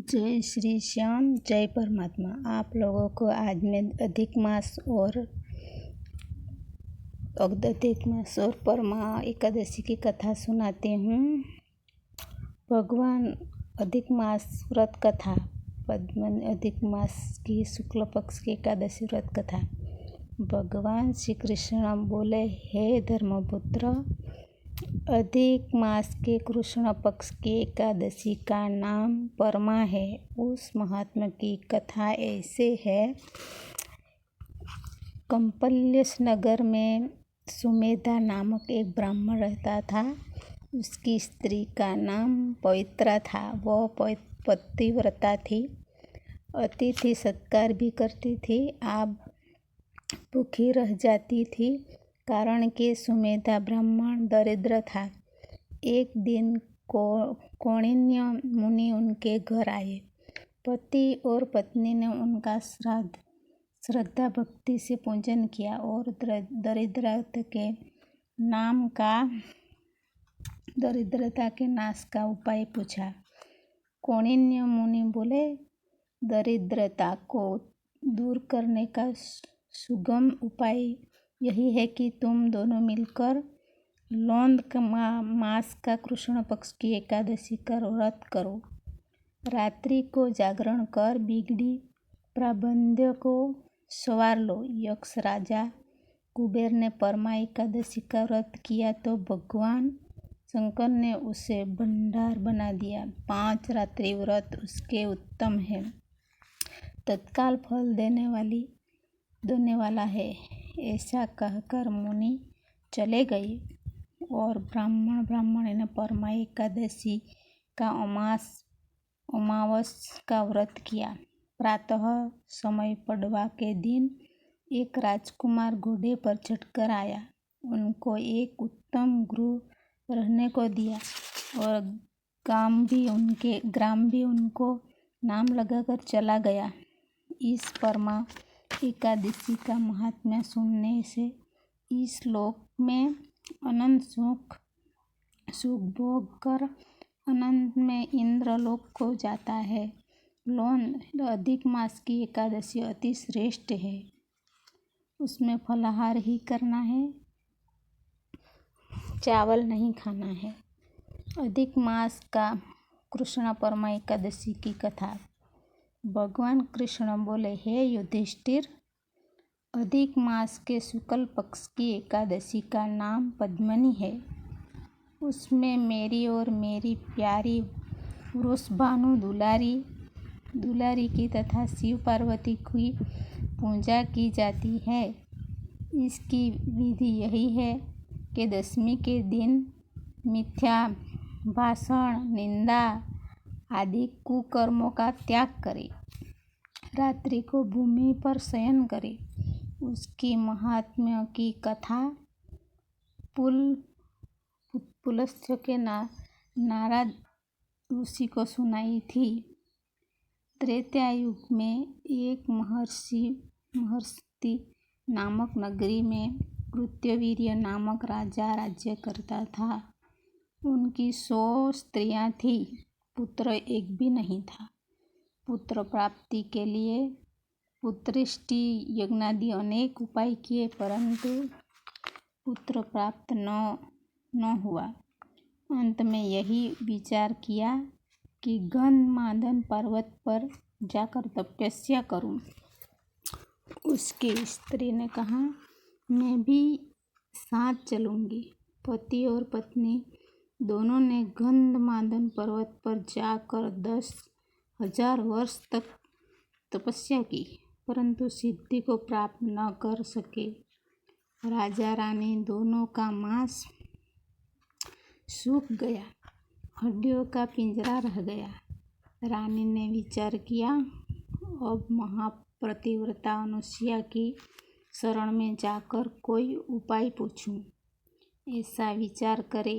जय श्री श्याम, जय परमात्मा। आप लोगों को आज मैं अधिक मास और परमा एकादशी की कथा सुनाती हूँ। भगवान अधिक मास व्रत कथा, अधिक मास की शुक्ल पक्ष की एकादशी व्रत कथा। भगवान श्री कृष्ण बोले, हे धर्मपुत्र, अधिक मास के कृष्ण पक्ष की एकादशी का नाम परमा है। उस महात्मा की कथा ऐसे है। कंपल्यस नगर में सुमेधा नामक एक ब्राह्मण रहता था। उसकी स्त्री का नाम पवित्रा था। वह पतिव्रता थी, अतिथि सत्कार भी करती थी। आप भूखी रह जाती थी, कारण कि सुमेधा ब्राह्मण दरिद्र था। एक दिन कौंडिन्य मुनि उनके घर आए। पति और पत्नी ने उनका श्रद्धा भक्ति से पूजन किया और दरिद्रता के नाश का उपाय पूछा। कौंडिन्य मुनि बोले, दरिद्रता को दूर करने का सुगम उपाय यही है कि तुम दोनों मिलकर लौंद मास का कृष्ण पक्ष की एकादशी का व्रत करो। रात्रि को जागरण कर बिगड़ी प्राबंध्य को सवार लो। यक्ष राजा कुबेर ने परमा एकादशी का व्रत किया तो भगवान शंकर ने उसे भंडार बना दिया। 5 रात्रि व्रत उसके उत्तम है, तत्काल फल देने वाला है। ऐसा कहकर मुनि चले गए और ब्राह्मण ने परमा एकादशी का अमावस का व्रत किया। प्रातः समय पड़वा के दिन एक राजकुमार घोड़े पर चढ़कर आया। उनको एक उत्तम गृह रहने को दिया और ग्राम भी उनको नाम लगाकर चला गया। इस परमा एकादशी का महात्म्य सुनने से इस लोक में अनंत सुख भोग कर अनंत में इंद्रलोक को जाता है। लौंद अधिक मास की एकादशी अति श्रेष्ठ है। उसमें फलाहार ही करना है, चावल नहीं खाना है। अधिक मास का कृष्ण परमा एकादशी की कथा। भगवान कृष्ण बोले, हे युधिष्ठिर, अधिक मास के शुक्ल पक्ष की एकादशी का नाम पद्मिनी है। उसमें मेरी और मेरी प्यारी वृषभानु दुलारी की तथा शिव पार्वती की पूजा की जाती है। इसकी विधि यही है कि दशमी के दिन मिथ्या भाषण, निंदा आदि कुकर्मों का त्याग करें। रात्रि को भूमि पर शयन करें। उसकी महात्म्य की कथा पुलस्त्य के नारद ऋषि को सुनाई थी। त्रेतायुग में एक महर्षि नामक नगरी में कृत्यवीर्य नामक राजा राज्य करता था। उनकी 100 स्त्रियां थी, पुत्र एक भी नहीं था। पुत्र प्राप्ति के लिए पुत्रेष्टि यज्ञादि अनेक उपाय किए, परंतु पुत्र प्राप्त न हुआ। अंत में यही विचार किया कि गंधमादन पर्वत पर जाकर तपस्या करूं। उसकी स्त्री ने कहा, मैं भी साथ चलूंगी। पति और पत्नी दोनों ने गंधमादन पर्वत पर जाकर 10,000 वर्ष तक तपस्या की, परंतु सिद्धि को प्राप्त न कर सके। राजा रानी दोनों का मांस सूख गया, हड्डियों का पिंजरा रह गया। रानी ने विचार किया, अब महापतिव्रता अनुसुईया की शरण में जाकर कोई उपाय पूछूं। ऐसा विचार करे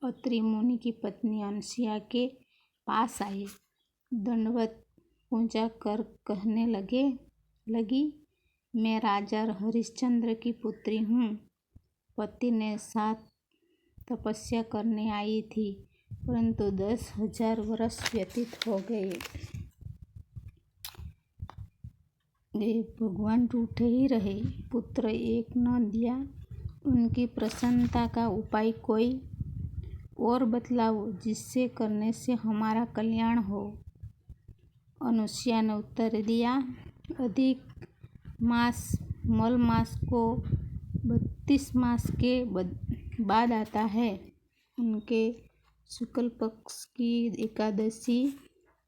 अत्रि मुनि की पत्नी अनुसुईया के पास आए। दंडवत पूजा कर कहने लगी, मैं राजा हरिश्चंद्र की पुत्री हूँ। पति ने साथ तपस्या करने आई थी, परंतु 10,000 वर्ष व्यतीत हो गए। ये भगवान रूठे ही रहे, पुत्र एक न दिया। उनकी प्रसन्नता का उपाय कोई और बतलाओ, जिससे करने से हमारा कल्याण हो। अनुसुईया ने उत्तर दिया, अधिक मास मल मास को 32 मास के बाद आता है। उनके शुक्ल पक्ष की एकादशी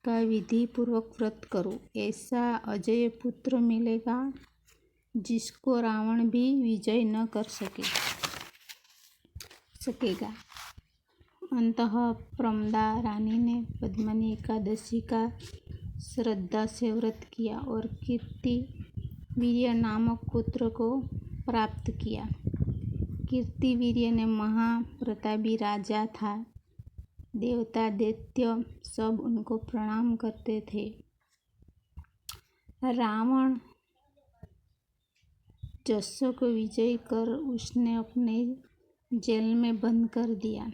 का विधि पूर्वक व्रत करो। ऐसा अजय पुत्र मिलेगा जिसको रावण भी विजय न कर सकेगा। अंतः प्रमदा रानी ने पद्मिनी एकादशी का श्रद्धा से व्रत किया और कीर्ति वीर्य नामक पुत्र को प्राप्त किया। कीर्ति वीर्य ने महाप्रतापी राजा था। देवता दैत्य सब उनको प्रणाम करते थे। रावण जसों को विजय कर उसने अपने जेल में बंद कर दिया।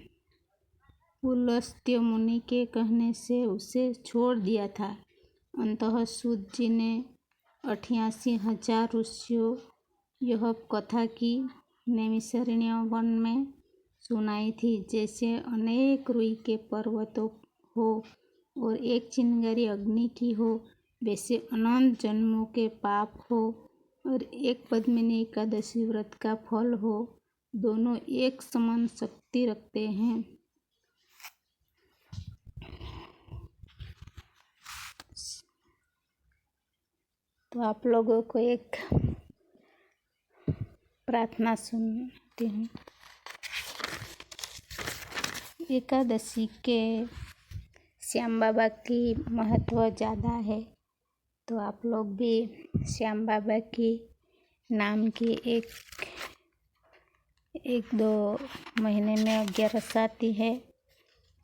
पुलस्त्य मुनि के कहने से उसे छोड़ दिया था। अंततः सूत जी ने 88,000 ऋषियों यह कथा की नैमिषारण्य वन में सुनाई थी। जैसे अनेक रुई के पर्वतों हो और एक चिंगारी अग्नि की हो, वैसे अनंत जन्मों के पाप हो और एक पद्मिनी एकादशी व्रत का फल हो, दोनों एक समान शक्ति रखते हैं। तो आप लोगों को एक प्रार्थना सुनती हूँ। एकादशी के श्याम बाबा की महत्व ज़्यादा है, तो आप लोग भी श्याम बाबा की नाम की एक दो महीने में 11 आती है,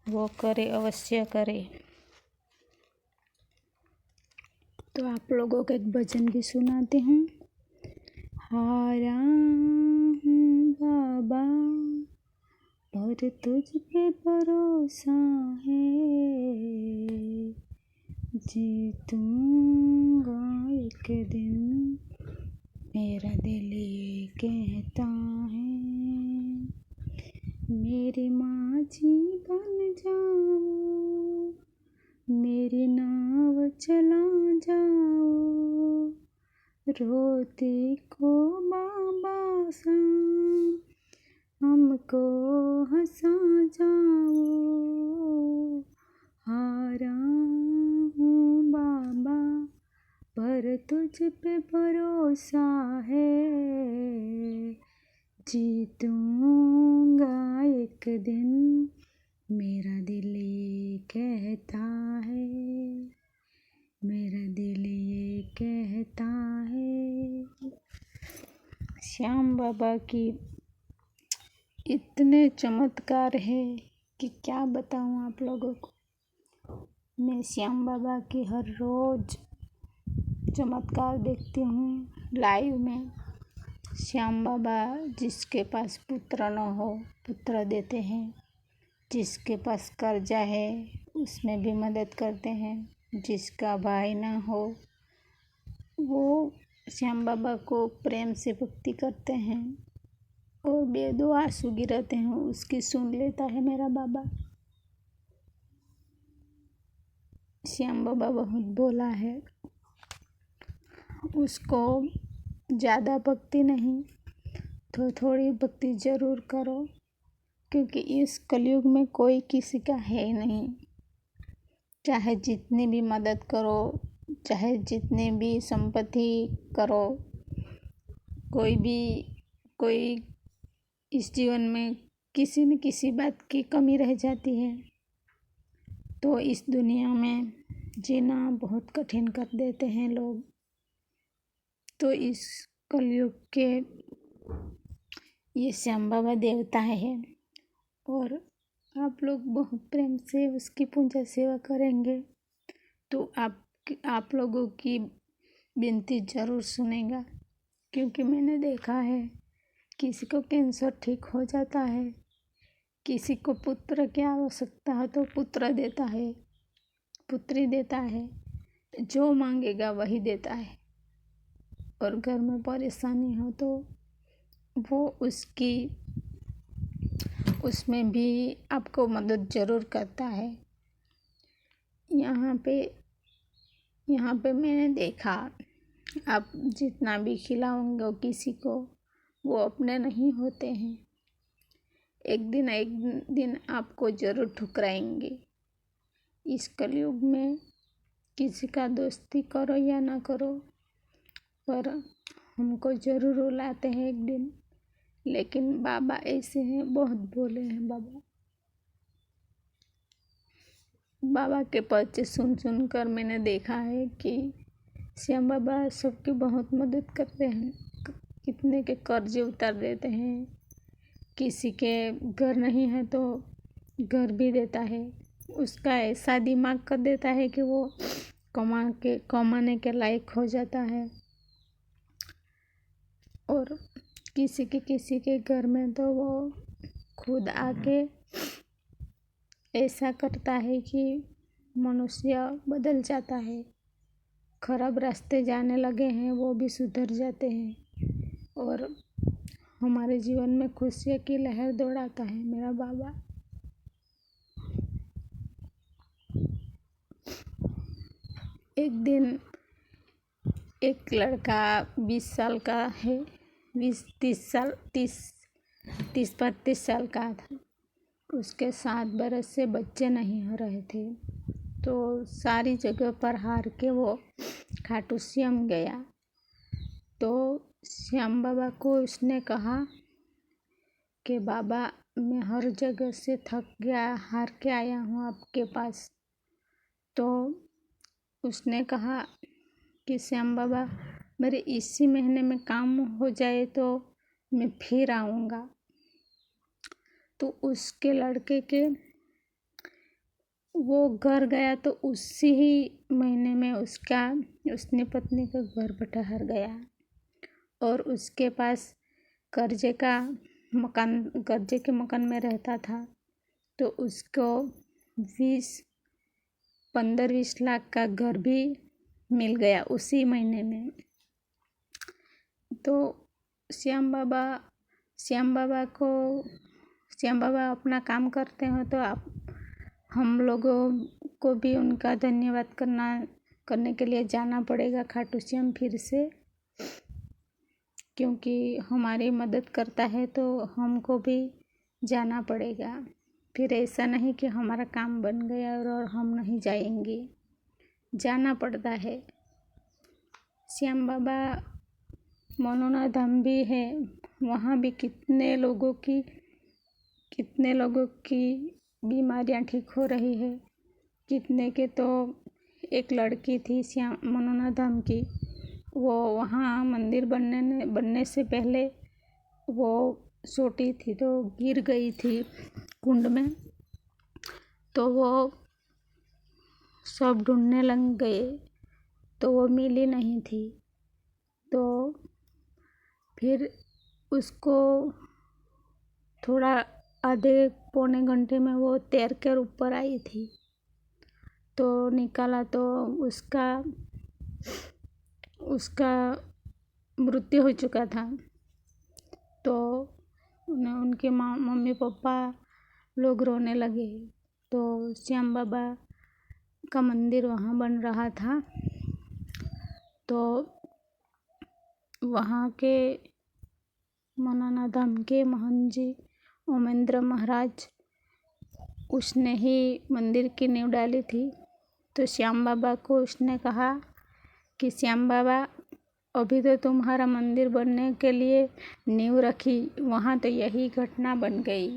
वो करे, अवश्य करें। तो आप लोगों को एक भजन भी सुनाती हूँ। हारा हूँ बाबा पर तुझ पे भरोसा है, जीतूंगा एक दिन मेरा दिल ये कहता है। मेरे माझी बन जाओ, मेरी नाव चला जाओ, रोते को बाबा शाम हमको हंसा जाओ। हारा हूँ बाबा पर तुझ पे भरोसा है, जीतूंगा एक दिन मेरा दिल ये कहता है, मेरा दिल ये कहता है। श्याम बाबा की इतने चमत्कार है कि क्या बताऊँ आप लोगों को। मैं श्याम बाबा की हर रोज़ चमत्कार देखती हूँ लाइव में। श्याम बाबा जिसके पास पुत्र न हो, पुत्र देते हैं। जिसके पास कर्जा है उसमें भी मदद करते हैं। जिसका भाई ना हो वो श्याम बाबा को प्रेम से भक्ति करते हैं और बेदो आंसू गिराते हैं, उसकी सुन लेता है मेरा बाबा। श्याम बाबा बहुत भोला है, उसको ज़्यादा भक्ति नहीं तो थोड़ी भक्ति ज़रूर करो, क्योंकि इस कलयुग में कोई किसी का है नहीं। चाहे जितनी भी मदद करो, चाहे जितनी भी संपत्ति करो, कोई इस जीवन में किसी न किसी बात की कमी रह जाती है, तो इस दुनिया में जीना बहुत कठिन कर देते हैं लोग। तो इस कलयुग के ये श्याम बाबा देवता है और आप लोग बहुत प्रेम से उसकी पूजा सेवा करेंगे तो आप लोगों की विनती ज़रूर सुनेगा। क्योंकि मैंने देखा है किसी को कैंसर ठीक हो जाता है, किसी को पुत्र की आवश्यकता है तो पुत्र देता है, पुत्री देता है, जो मांगेगा वही देता है। और घर में परेशानी हो तो वो उसमें भी आपको मदद ज़रूर करता है। यहाँ पे मैंने देखा, आप जितना भी खिलाओगे किसी को, वो अपने नहीं होते हैं। एक दिन आपको ज़रूर ठुकराएंगे। इस कलयुग में किसी का दोस्ती करो या ना करो, पर हमको ज़रूर रुलाते हैं एक दिन। लेकिन बाबा ऐसे हैं, बहुत भोले हैं बाबा के पर्चे सुन कर मैंने देखा है कि श्याम बाबा सबकी बहुत मदद करते हैं। कितने के कर्जे उतार देते हैं, किसी के घर नहीं है तो घर भी देता है। उसका ऐसा दिमाग कर देता है कि वो कमाने के लायक हो जाता है। और किसी के घर में तो वो खुद आके ऐसा करता है कि मनुष्य बदल जाता है। खराब रास्ते जाने लगे हैं वो भी सुधर जाते हैं और हमारे जीवन में खुशियों की लहर दौड़ाता है मेरा बाबा। एक दिन एक लड़का 20 साल का है, 30 साल का था। उसके 7 बरस से बच्चे नहीं हो रहे थे, तो सारी जगह पर हार के वो खाटू श्याम गया। तो श्याम बाबा को उसने कहा कि बाबा, मैं हर जगह से थक गया, हार के आया हूँ आपके पास। तो उसने कहा कि श्याम बाबा, मेरे इसी महीने में काम हो जाए तो मैं फिर आऊँगा। तो उसके लड़के के वो घर गया तो उसी ही महीने में उसने पत्नी का घर बटहर गया और उसके पास कर्जे के मकान में रहता था। तो उसको 15-20 लाख का घर भी मिल गया उसी महीने में। तो श्याम बाबा अपना काम करते हो तो हम लोगों को भी उनका धन्यवाद करने के लिए जाना पड़ेगा खाटू श्याम फिर से, क्योंकि हमारी मदद करता है तो हमको भी जाना पड़ेगा। फिर ऐसा नहीं कि हमारा काम बन गया और हम नहीं जाएंगे, जाना पड़ता है। श्याम बाबा मनोना धाम भी है, वहाँ भी कितने लोगों की बीमारियां ठीक हो रही है। कितने के तो एक लड़की थी मनोना धाम की, वो वहाँ मंदिर बनने से पहले वो छोटी थी तो गिर गई थी कुंड में। तो वो सब ढूंढने लग गए तो वो मिली नहीं थी। तो फिर उसको थोड़ा आधे पौने घंटे में वो तैर कर ऊपर आई थी। तो निकाला तो उसका मृत्यु हो चुका था। तो उनके मम्मी पापा लोग रोने लगे। तो श्याम बाबा का मंदिर वहाँ बन रहा था। तो वहाँ के मनोना धाम के महंत जी ओमेंद्र महाराज, उसने ही मंदिर की नींव डाली थी। तो श्याम बाबा को उसने कहा कि श्याम बाबा, अभी तो तुम्हारा मंदिर बनने के लिए नींव रखी, वहाँ तो यही घटना बन गई।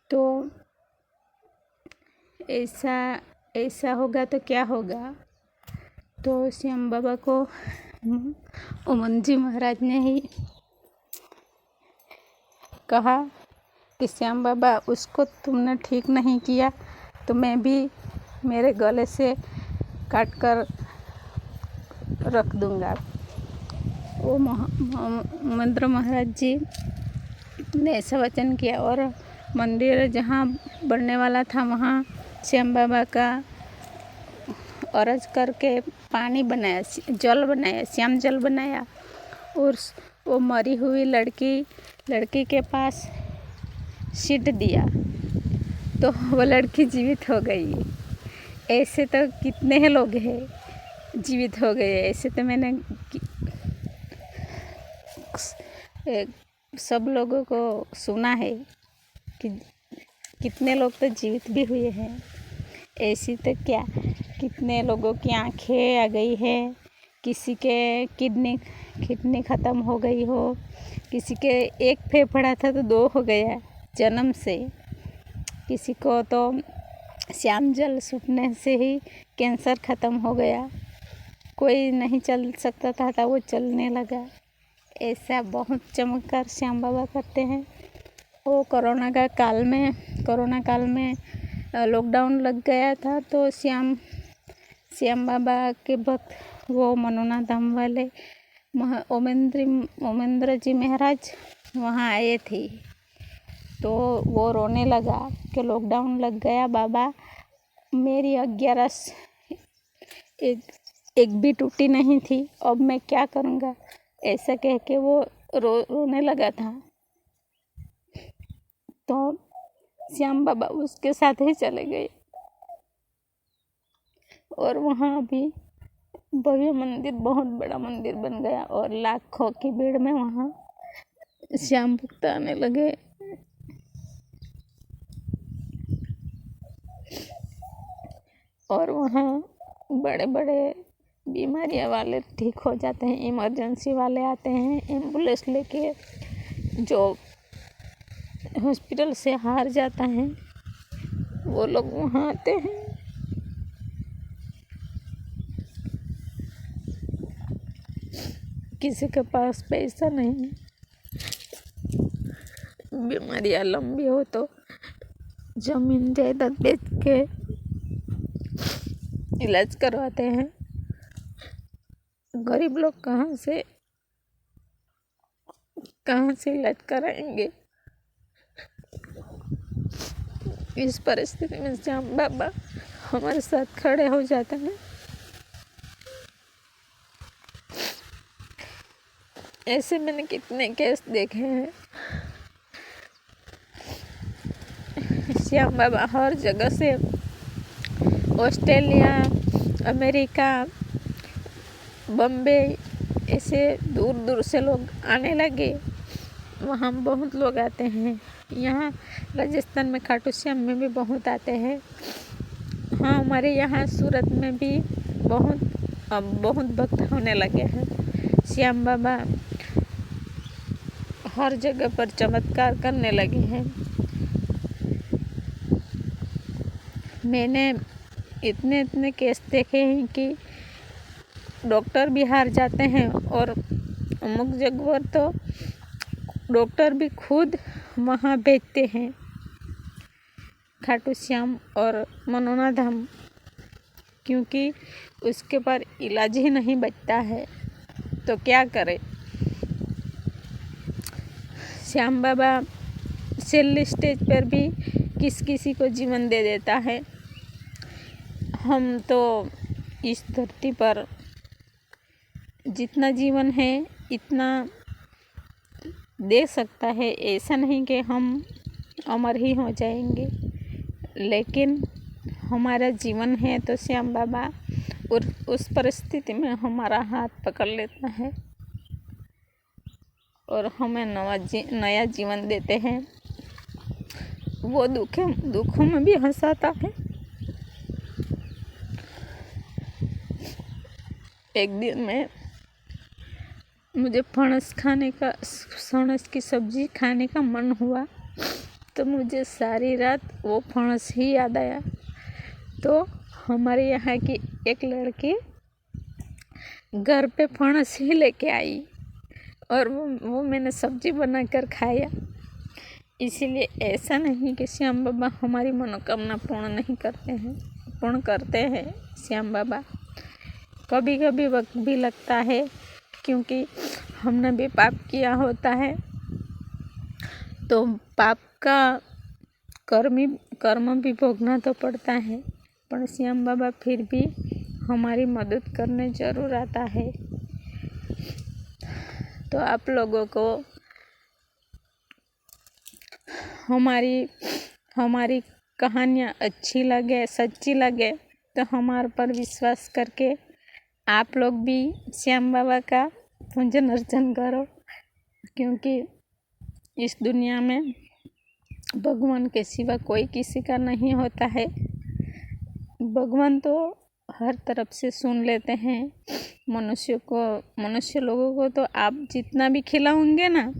तो ऐसा होगा तो क्या होगा। तो श्याम बाबा को ओमन जी महाराज ने ही कहा कि श्याम बाबा, उसको तुमने ठीक नहीं किया तो मैं भी मेरे गले से काट कर रख दूंगा। वो ओमेंद्र महाराज जी ने ऐसा वचन किया और मंदिर जहाँ बनने वाला था वहाँ श्याम बाबा का अरज करके पानी बनाया, जल बनाया, श्याम जल बनाया। और वो मरी हुई लड़की के पास सीट दिया तो वो लड़की जीवित हो गई। ऐसे तो कितने लोग हैं जीवित हो गए। ऐसे तो मैंने सब लोगों को सुना है कि कितने लोग तो जीवित भी हुए हैं। ऐसी तो क्या कितने लोगों की आंखें आ गई है, किसी के किडनी ख़त्म हो गई हो, किसी के एक फेफड़ा था तो 2 हो गया जन्म से, किसी को तो श्याम जल सूखने से ही कैंसर ख़त्म हो गया, कोई नहीं चल सकता था वो चलने लगा। ऐसा बहुत चमत्कार श्याम बाबा करते हैं। वो कोरोना काल में लॉकडाउन लग गया था तो श्याम बाबा के भक्त वो मनोना धाम वाले ओमेंद्र जी महाराज वहाँ आए थे। तो वो रोने लगा कि लॉकडाउन लग गया बाबा, मेरी 11 एक भी टूटी नहीं थी, अब मैं क्या करूँगा, ऐसा कह के वो रोने लगा था। तो श्याम बाबा उसके साथ ही चले गए और वहाँ अभी भव्य मंदिर, बहुत बड़ा मंदिर बन गया और लाखों की भीड़ में वहाँ श्याम भक्त आने लगे। और वहाँ बड़े बड़े बीमारियाँ वाले ठीक हो जाते हैं, इमरजेंसी वाले आते हैं एम्बुलेंस लेके, जो हॉस्पिटल से हार जाता है वो लोग वहाँ आते हैं। किसी के पास पैसा नहीं, बीमारियाँ लंबी हो तो जमीन जायदाद बेच के इलाज करवाते हैं। गरीब लोग कहाँ से इलाज कराएंगे। इस परिस्थिति में श्याम बाबा हमारे साथ खड़े हो जाते हैं। ऐसे मैंने कितने केस देखे हैं। श्याम बाबा हर जगह से, ऑस्ट्रेलिया, अमेरिका, बम्बे, ऐसे दूर दूर से लोग आने लगे। वहाँ बहुत लोग आते हैं। यहाँ राजस्थान में खाटू श्याम में भी बहुत आते हैं। हाँ, हमारे यहाँ सूरत में भी बहुत भक्त होने लगे हैं। श्याम बाबा हर जगह पर चमत्कार करने लगे हैं। मैंने इतने केस देखे हैं कि डॉक्टर भी हार जाते हैं और अमुक जगह पर तो डॉक्टर भी खुद वहाँ भेजते हैं, खाटू श्याम और मनोना धाम, क्योंकि उसके पर इलाज ही नहीं बचता है तो क्या करे। श्याम बाबा सेल स्टेज पर भी किसी को जीवन दे देता है। हम तो इस धरती पर जितना जीवन है इतना दे सकता है, ऐसा नहीं कि हम अमर ही हो जाएंगे, लेकिन हमारा जीवन है तो श्याम बाबा और उस परिस्थिति में हमारा हाथ पकड़ लेता है और हमें नया जीवन देते हैं। वो दुखों में भी हंसाता है। एक दिन में मुझे फणस की सब्जी खाने का मन हुआ तो मुझे सारी रात वो फणस ही याद आया। तो हमारे यहाँ की एक लड़की घर पे फणस ही लेके आई और वो मैंने सब्जी बनाकर खाया। इसीलिए ऐसा नहीं कि श्याम बाबा हमारी मनोकामना पूर्ण करते हैं श्याम बाबा। कभी कभी वक्त भी लगता है, क्योंकि हमने भी पाप किया होता है तो पाप का कर्म भी भोगना तो पड़ता है, पर श्याम बाबा फिर भी हमारी मदद करने ज़रूर आता है। तो आप लोगों को हमारी कहानियाँ अच्छी लगे, सच्ची लगे तो हमारे पर विश्वास करके आप लोग भी श्याम बाबा का पूजन अर्चन करो, क्योंकि इस दुनिया में भगवान के सिवा कोई किसी का नहीं होता है। भगवान तो हर तरफ से सुन लेते हैं। मनुष्य लोगों को तो आप जितना भी खिलाओगे ना,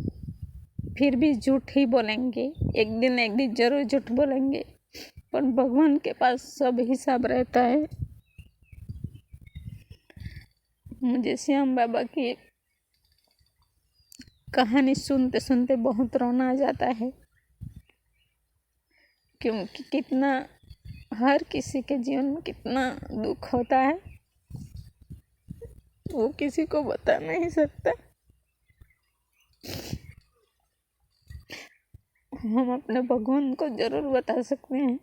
फिर भी झूठ ही बोलेंगे, एक दिन जरूर झूठ बोलेंगे, पर भगवान के पास सब हिसाब रहता है। मुझे श्याम बाबा की कहानी सुनते सुनते बहुत रोना आ जाता है, क्योंकि हर किसी के जीवन में कितना दुख होता है वो किसी को बता नहीं सकता। हम अपने भगवान को जरूर बता सकते हैं।